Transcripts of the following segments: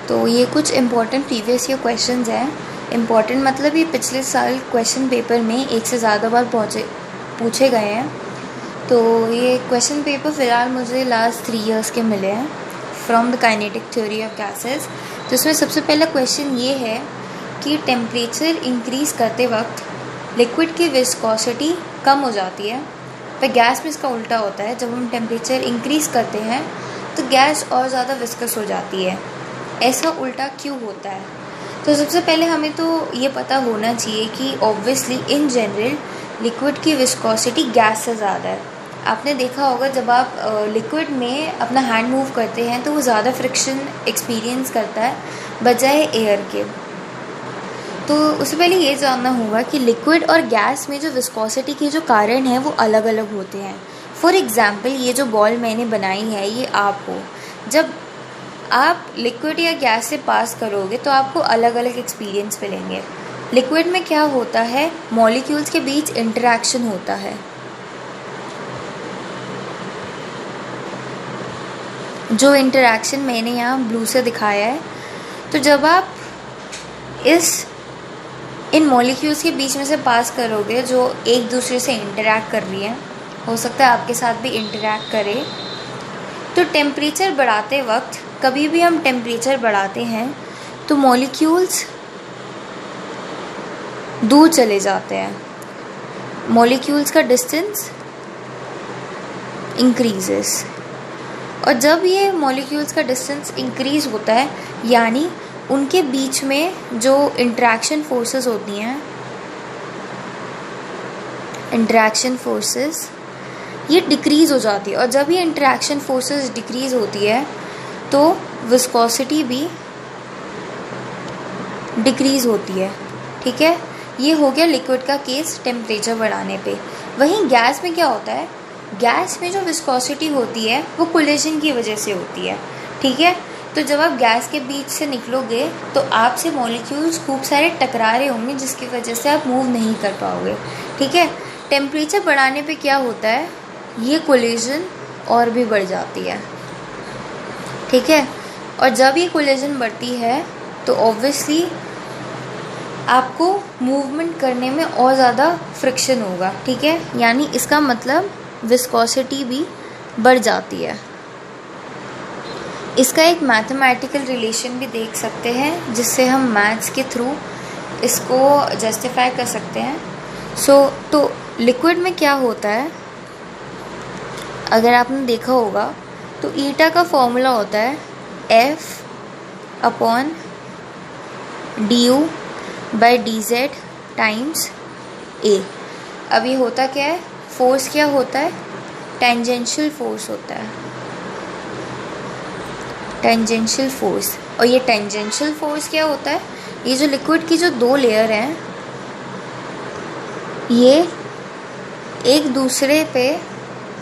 तो ये कुछ इम्पॉर्टेंट प्रीवियस ईयर क्वेश्चंस हैं। इम्पॉर्टेंट मतलब ये पिछले साल क्वेश्चन पेपर में एक से ज़्यादा बार पूछे गए हैं। तो ये क्वेश्चन पेपर फ़िलहाल मुझे लास्ट 3 इयर्स के मिले हैं from the kinetic theory of gases. तो इसमें सबसे पहला क्वेश्चन ये है कि टेम्परेचर इंक्रीज़ करते वक्त लिक्विड की विस्कोसिटी कम हो जाती है, पर गैस में इसका उल्टा होता है। जब हम टेम्परेचर इंक्रीज़ करते हैं तो गैस और ज़्यादा विस्कस हो जाती है। ऐसा उल्टा क्यों होता है? तो सबसे पहले हमें तो ये पता होना चाहिए कि ऑब्वियसली इन जनरल लिक्विड की विस्कोसिटी गैस से ज़्यादा है। आपने देखा होगा जब आप लिक्विड में अपना हैंड मूव करते हैं तो वो ज़्यादा फ्रिक्शन एक्सपीरियंस करता है बजाय एयर के। तो उससे पहले ये जानना होगा कि लिक्विड और गैस में जो विस्कोसिटी के जो कारण हैं वो अलग अलग होते हैं। फॉर एग्ज़ाम्पल ये जो बॉल मैंने बनाई है ये आपको, जब आप लिक्विड या गैस से पास करोगे तो आपको अलग अलग एक्सपीरियंस मिलेंगे। लिक्विड में क्या होता है, मॉलिक्यूल्स के बीच इंटरेक्शन होता है। जो इंटरेक्शन मैंने यहाँ ब्लू से दिखाया है, तो जब आप इन मॉलिक्यूल्स के बीच में से पास करोगे जो एक दूसरे से इंटरैक्ट कर रही हैं, हो सकता है आपके साथ भी इंटरैक्ट करे, तो टेम्परेचर बढ़ाते वक्त कभी भी हम टेम्परेचर बढ़ाते हैं तो मॉलिक्यूल्स दूर चले जाते हैं, मॉलिक्यूल्स का डिस्टेंस इंक्रीजेस। और जब ये मॉलिक्यूल्स का डिस्टेंस इंक्रीज़ होता है यानी उनके बीच में जो इंटरेक्शन फोर्सेस होती हैं, इंटरेक्शन फोर्सेस ये डिक्रीज़ हो जाती है। और जब ये इंटरेक्शन फोर्सेस डिक्रीज़ होती है तो विस्कोसिटी भी डिक्रीज़ होती है। ठीक है, ये हो गया लिक्विड का केस टेम्परेचर बढ़ाने पे। वहीं गैस में क्या होता है, गैस में जो विस्कोसिटी होती है वो कोलिजन की वजह से होती है। ठीक है, तो जब आप गैस के बीच से निकलोगे तो आपसे मॉलिक्यूल्स खूब सारे टकरा रहे होंगे जिसकी वजह से आप मूव नहीं कर पाओगे। ठीक है, टेम्परेचर बढ़ाने पे क्या होता है, ये कोलिजन और भी बढ़ जाती है। ठीक है, और जब ये कोलिजन बढ़ती है तो ऑब्वियसली आपको मूवमेंट करने में और ज़्यादा फ्रिक्शन होगा। ठीक है, यानी इसका मतलब विस्कोसिटी भी बढ़ जाती है। इसका एक मैथमेटिकल रिलेशन भी देख सकते हैं जिससे हम मैथ्स के थ्रू इसको जस्टिफाई कर सकते हैं। तो लिक्विड में क्या होता है, अगर आपने देखा होगा तो ईटा का फॉर्मूला होता है F/du/dz टाइम्स A। अब ये होता क्या है, फोर्स क्या होता है, टेंजेंशियल फोर्स होता है, टेंजेंशियल फोर्स। और ये टेंजेंशियल फोर्स क्या होता है, ये जो लिक्विड की जो 2 लेयर हैं ये एक दूसरे पे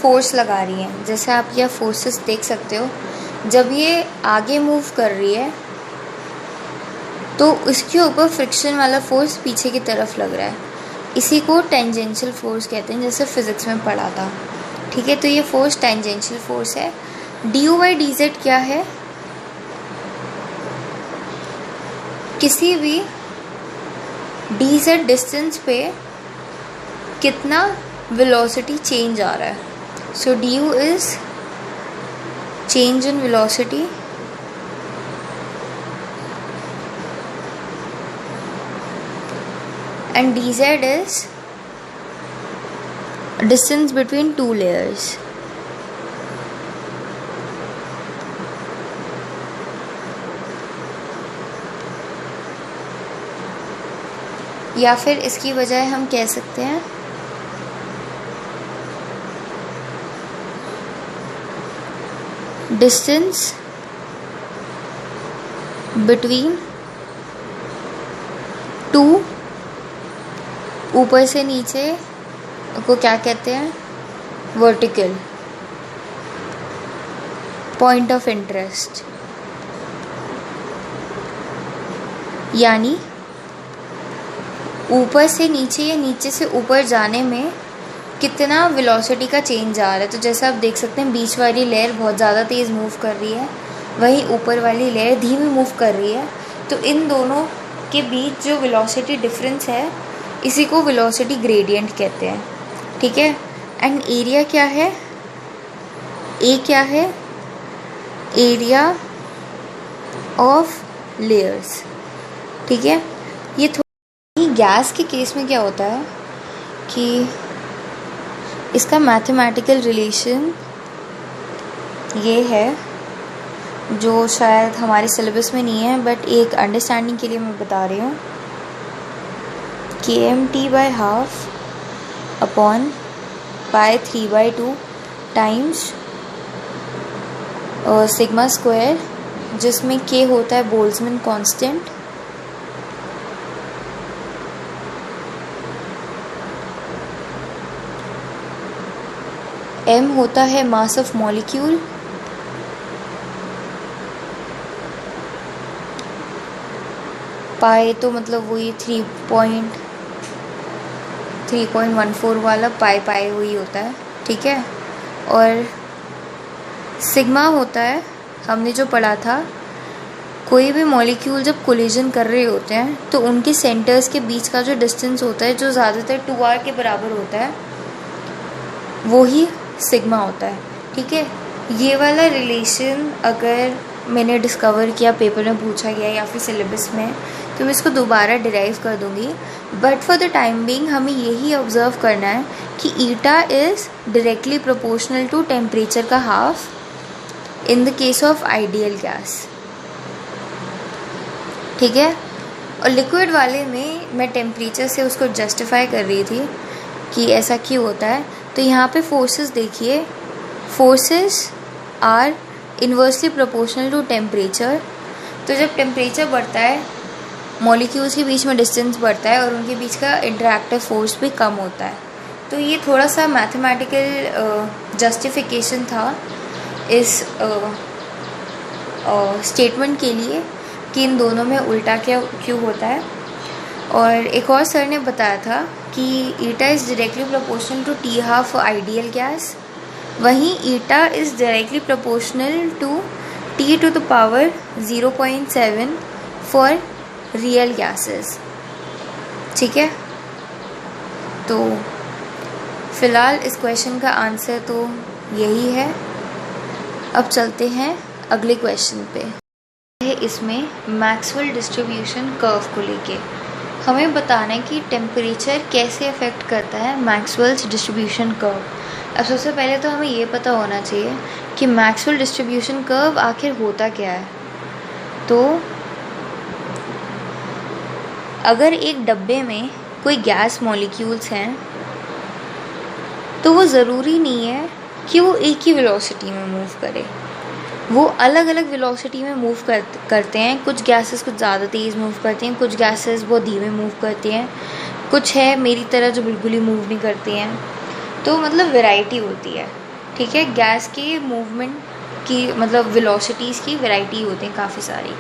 फोर्स लगा रही हैं। जैसे आप यह फोर्सेस देख सकते हो, जब ये आगे मूव कर रही है तो इसके ऊपर फ्रिक्शन वाला फोर्स पीछे की तरफ लग रहा है, इसी को टेंजेंशियल फोर्स कहते हैं, जैसे फिज़िक्स में पढ़ा था। ठीक है, तो ये फोर्स टेंजेंशियल फोर्स है। du/dz क्या है, किसी भी dz डिस्टेंस पे कितना वेलोसिटी चेंज आ रहा है। सो du is change in velocity and dz is distance between 2 layers। या फिर इसकी बजाय हम कह सकते हैं डिस्टेंस बिटवीन 2, ऊपर से नीचे को क्या कहते हैं, वर्टिकल पॉइंट ऑफ इंटरेस्ट। यानी ऊपर से नीचे या नीचे से ऊपर जाने में कितना वेलोसिटी का चेंज आ रहा है। तो जैसा आप देख सकते हैं बीच वाली लेयर बहुत ज़्यादा तेज़ मूव कर रही है वहीं ऊपर वाली लेयर धीमे मूव कर रही है। तो इन दोनों के बीच जो वेलोसिटी डिफरेंस है इसी को वेलोसिटी ग्रेडियंट कहते हैं, ठीक है। एंड एरिया क्या है, ए क्या है, एरिया ऑफ लेयर्स, ठीक है। ये थोड़ी गैस के केस में क्या होता है कि इसका मैथमेटिकल रिलेशन ये है जो शायद हमारे सिलेबस में नहीं है, बट एक अंडरस्टैंडिंग के लिए मैं बता रही हूँ कि mt/12 upon π3/2 times sigma square, जिसमें k होता है बोल्ट्जमैन कांस्टेंट, m होता है मास ऑफ मॉलिक्यूल, पाई तो मतलब वही 3.14 वाला पाई वही होता है, ठीक है। और सिग्मा होता है, हमने जो पढ़ा था, कोई भी मॉलिक्यूल जब कोलिजन कर रहे होते हैं तो उनके सेंटर्स के बीच का जो डिस्टेंस होता है, जो ज़्यादातर 2r के बराबर होता है, वो ही सिग्मा होता है, ठीक है। ये वाला रिलेशन अगर मैंने डिस्कवर किया, पेपर में पूछा गया या फिर सिलेबस में, तो मैं इसको दोबारा डिराइव कर दूंगी। But for the time being हमें यही ऑब्जर्व करना है कि eta is directly proportional to temperature का half in the case of ideal gas, ठीक है। और लिक्विड वाले में मैं टेम्परेचर से उसको जस्टिफाई कर रही थी कि ऐसा क्यों होता है। तो यहाँ पे फोर्सेस देखिए, forces are inversely proportional to temperature. तो जब टेम्परेचर बढ़ता है, मॉलिक्यूल्स के बीच में डिस्टेंस बढ़ता है और उनके बीच का इंटरैक्टिव फोर्स भी कम होता है। तो ये थोड़ा सा मैथमेटिकल जस्टिफिकेशन था इस स्टेटमेंट के लिए कि इन दोनों में उल्टा क्यों होता है। और एक और सर ने बताया था कि eta is directly proportional to T12 for ideal gas, वहीं eta is directly proportional to T⁻⁷ for real gases, ठीक है। तो फ़िलहाल इस क्वेश्चन का आंसर तो यही है। अब चलते हैं अगले क्वेश्चन पे। इसमें मैक्सवेल डिस्ट्रीब्यूशन कर्व को लेके हमें बताना है कि टेम्परेचर कैसे अफेक्ट करता है मैक्सवेल्स डिस्ट्रीब्यूशन कर्व। अब सबसे पहले तो हमें ये पता होना चाहिए कि मैक्सवेल डिस्ट्रीब्यूशन कर्व आखिर होता क्या है। तो अगर एक डब्बे में कोई गैस मॉलिक्यूल्स हैं तो वो ज़रूरी नहीं है कि वो एक ही वेलोसिटी में मूव करे, वो अलग अलग वेलोसिटी में मूव करते हैं। कुछ गैसेस कुछ ज़्यादा तेज़ मूव करती हैं, कुछ गैसेस बहुत धीमे मूव करती हैं, कुछ है मेरी तरह जो बिल्कुल ही मूव नहीं करती हैं। तो मतलब वैरायटी होती है, ठीक है। गैस के मूवमेंट की मतलब वेलोसिटीज़ की वैरायटी होती हैं काफ़ी सारी।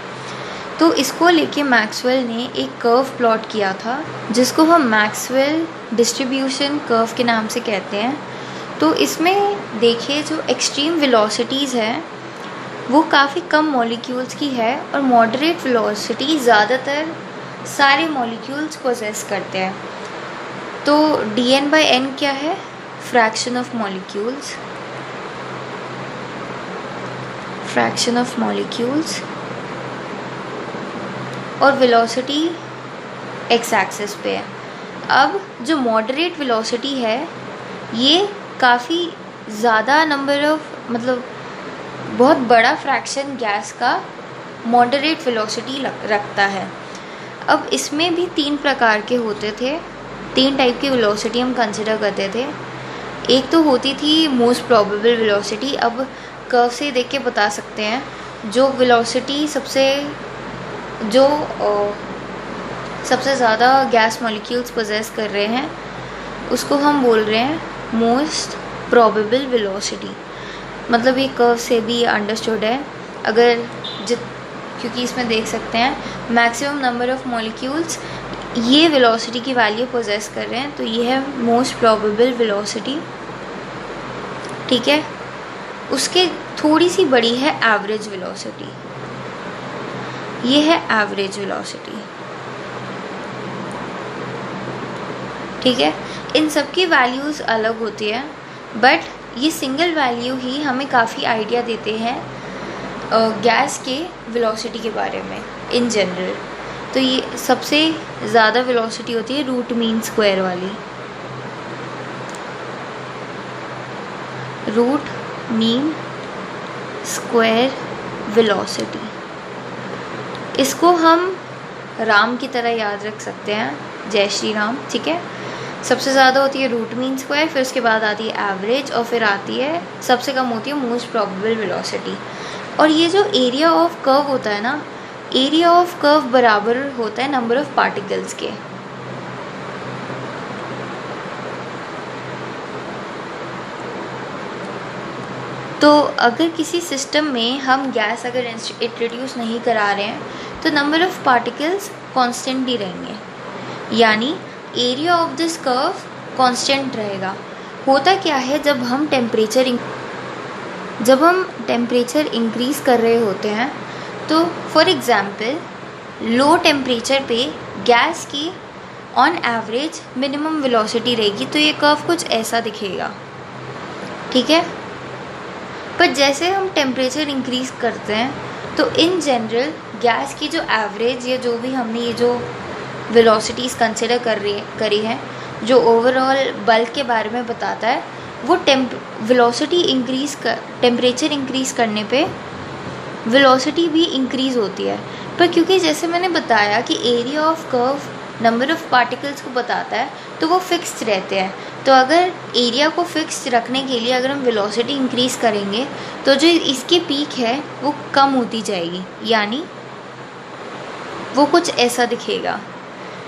तो इसको लेके मैक्सवेल ने एक कर्व प्लॉट किया था जिसको हम मैक्सवेल डिस्ट्रीब्यूशन कर्व के नाम से कहते हैं। तो इसमें देखिए जो एक्सट्रीम वेलोसिटीज़ है वो काफ़ी कम मॉलिक्यूल्स की है और मॉडरेट वेलोसिटी ज़्यादातर सारे मॉलिक्यूल्स पोजेस करते हैं। तो dN/n क्या है, fraction of molecules, fraction of molecules, और वेलोसिटी एक्स एक्सिस पे है। अब जो मॉडरेट वेलोसिटी है ये काफ़ी ज़्यादा नंबर ऑफ मतलब बहुत बड़ा फ्रैक्शन गैस का मॉडरेट वेलोसिटी रखता है। अब इसमें भी 3 प्रकार के होते थे, 3 टाइप की वेलोसिटी हम कंसिडर करते थे। एक तो होती थी मोस्ट प्रोबेबल वेलोसिटी। अब कर्व से देख के बता सकते हैं जो वेलोसिटी सबसे ज़्यादा गैस मॉलिक्यूल्स पोजेस कर रहे हैं उसको हम बोल रहे हैं मोस्ट प्रोबेबल वेलोसिटी। मतलब ये कर्व से भी अंडरस्टूड है। अगर क्योंकि इसमें देख सकते हैं मैक्सिमम नंबर ऑफ मॉलिक्यूल्स ये वेलोसिटी की वैल्यू पोजेस कर रहे हैं, तो ये है मोस्ट प्रोबेबल वेलोसिटी, ठीक है। उसके थोड़ी सी बड़ी है एवरेज वेलोसिटी, ये है एवरेज वेलोसिटी। ठीक है, इन सब की वैल्यूज़ अलग होती है, बट ये सिंगल वैल्यू ही हमें काफ़ी आइडिया देते हैं गैस के वेलोसिटी के बारे में इन जनरल। तो ये सबसे ज़्यादा वेलोसिटी होती है रूट मीन स्क्वायर वाली, रूट मीन स्क्वायर वेलोसिटी। इसको हम राम की तरह याद रख सकते हैं, जय श्री राम। ठीक है, सबसे ज़्यादा होती है रूट मीन स्क्वायर, फिर उसके बाद आती है एवरेज, और फिर आती है सबसे कम होती है मोस्ट प्रोबेबल वेलोसिटी। और ये जो एरिया ऑफ कर्व होता है ना, एरिया ऑफ कर्व बराबर होता है नंबर ऑफ पार्टिकल्स के। तो अगर किसी सिस्टम में हम गैस अगर इंट्रोड्यूस नहीं करा रहे हैं तो नंबर ऑफ पार्टिकल्स कांस्टेंट ही रहेंगे, यानी area of this curve constant रहेगा। होता क्या है, जब हम टेम्परेचर इंक्रीज़ कर रहे होते हैं तो फॉर एग्ज़ाम्पल लो टेम्परेचर पे गैस की ऑन एवरेज मिनिमम वेलोसिटी रहेगी, तो ये कर्व कुछ ऐसा दिखेगा। ठीक है, पर जैसे हम टेम्परेचर इंक्रीज़ करते हैं तो इन जनरल गैस की जो एवरेज या जो भी हमने ये जो वेलोसिटीज़ कंसिडर करी है, जो ओवरऑल बल्क के बारे में बताता है, वो टेम्परेचर इंक्रीज़ करने पे वेलोसिटी भी इंक्रीज़ होती है। पर क्योंकि जैसे मैंने बताया कि area of curve number of particles को बताता है, तो वो फिक्स्ड रहते हैं। तो अगर एरिया को फिक्स्ड रखने के लिए अगर हम वेलोसिटी इंक्रीज़ करेंगे तो जो इसकी पीक है वो कम होती जाएगी, यानी वो कुछ ऐसा दिखेगा।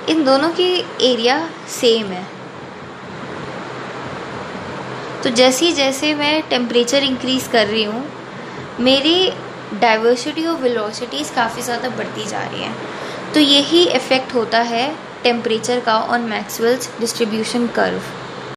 इन दोनों की एरिया सेम है। तो जैसे मैं टेम्परेचर इंक्रीज़ कर रही हूँ, मेरी डाइवर्सिटी ऑफ वेलोसिटीज़ काफ़ी ज़्यादा बढ़ती जा रही है। तो यही इफ़ेक्ट होता है टेम्परेचर का ऑन मैक्सवेल्स डिस्ट्रीब्यूशन कर्व।